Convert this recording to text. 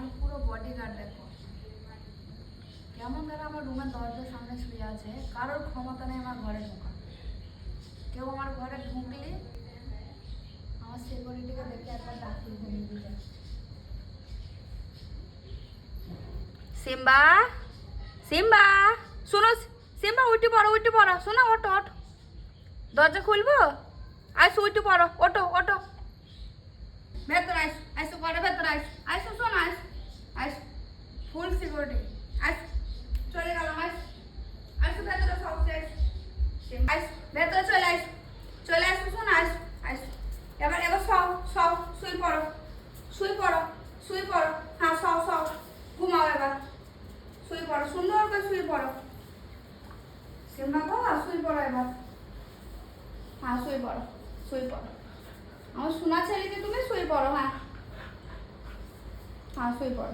আমার পুরো বডিগার্ড দেখো কেমন ধরে আমার রুমের দরজার সামনে শুয়ে আছে। কারোর ক্ষমতা নেই আমার ঘরে ঢোকা। কেউ আমার ঘরে ঢুকলে আমার সিকিউরিটিকে দেখে একবার ডাক্তার ঘুমিয়ে দিতে। সিম্বা সিম্বা শোনো, সিম্বা উঠে পড়ো শোনো, ওটো ওটো, দরজা খুলবো, আইসো উঠে পড়ো, ওটো ওটো, ভেতরে আইসো, আইসো ঘরে ভেতরে আইসো, আইসো শোনো, আইসো আইসো, ফুল সিকিউরিটি, আইসো চলে গেলাম, আইসো আইসো ভেতরে সব আইসো, আইসো ভেতরে চলে আইসো, চলে আসো শোনো, আইসো আইসো, এবার এবার সব সব শুয়ে পড়ো, শুয়ে পড়ো, শুয়ে পড়ো, হ্যাঁ সব সব ঘুমাও, এবার শুয়ে পড়ো, সুন্দর করে শুয়ে পড়ো, সিম্বা বাবা শুয়ে পড়ো এবার, হ্যাঁ শুয়ে পড়ো, শুয়ে পড়ো, আমার সোনা ছেলেকে তুমি শুয়ে পড়ো, হ্যাঁ হ্যাঁ শুয়ে পড়ো।